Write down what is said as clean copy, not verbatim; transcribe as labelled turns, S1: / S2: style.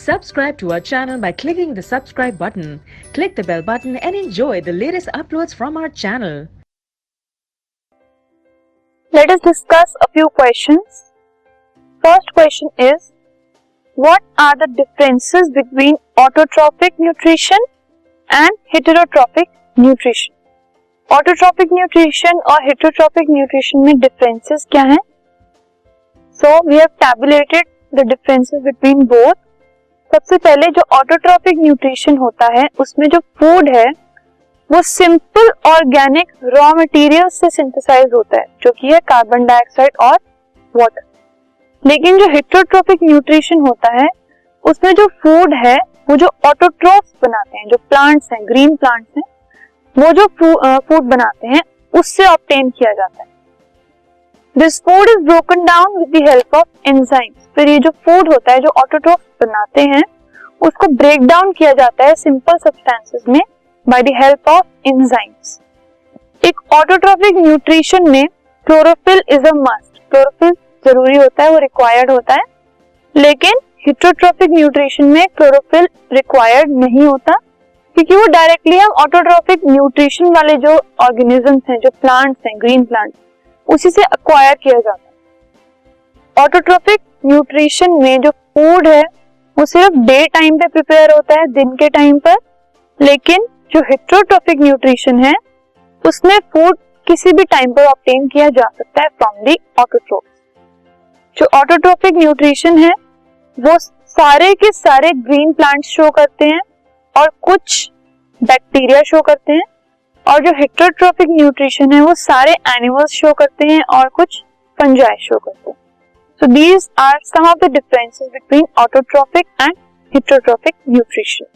S1: Subscribe to our channel by clicking the subscribe button. Click the bell button and enjoy the latest uploads from our channel.
S2: Let us discuss a few questions. First question is, what are the differences between autotrophic nutrition and heterotrophic nutrition? Autotrophic nutrition और heterotrophic nutrition में differences क्या हैं? So we have tabulated the differences between both. सबसे पहले जो autotrophic nutrition होता है उसमें जो फूड है वो सिंपल ऑर्गेनिक रॉ मटेरियल से सिंथेसाइज होता है, जो कि है कार्बन डाइऑक्साइड और वाटर. लेकिन जो हेटेरोट्रोफिक न्यूट्रिशन होता है उसमें जो फूड है वो जो ऑटोट्रोफ्स बनाते हैं, जो प्लांट्स हैं, ग्रीन प्लांट्स हैं, वो जो फूड बनाते हैं उससे ऑब्टेन किया जाता है. This food is broken down with the help of enzymes. फिर ये जो फूड होता है जो ऑटोट्रोफ्स बनाते हैं उसको ब्रेक डाउन किया जाता है सिंपल सब्सटेंसेस में by the help of enzymes. एक ऑटोट्रोफिक न्यूट्रिशन में chlorophyll is a must. Chlorophyll जरूरी होता है, वो रिक्वायर्ड होता है. लेकिन हेटेरोट्रोफिक न्यूट्रिशन में क्लोरोफिल रिक्वायर्ड नहीं होता, क्योंकि वो डायरेक्टली हम ऑटोट्रोफिक न्यूट्रिशन वाले जो ऑर्गेनिजम्स हैं, जो प्लांट्स हैं, ग्रीन प्लांट्स, उसी से एक्वायर किया जाता है. ऑटोट्रोफिक न्यूट्रिशन में जो फूड है वो सिर्फ डे टाइम पे प्रिपेयर होता है, दिन के टाइम पर. लेकिन जो हेटेरोट्रोफिक न्यूट्रिशन है उसमें फूड किसी भी टाइम पर ऑब्टेन किया जा सकता है फ्रॉम द ऑटोट्रोफ्स. जो ऑटोट्रोफिक न्यूट्रिशन है वो सारे के सारे ग्रीन प्लांट्स शो करते हैं और कुछ बैक्टीरिया शो करते हैं, और जो हेटेरोट्रोफिक न्यूट्रिशन है वो सारे एनिमल्स शो करते हैं और कुछ फंजाई शो करते हैं. So these are some of the differences between autotrophic and heterotrophic nutrition.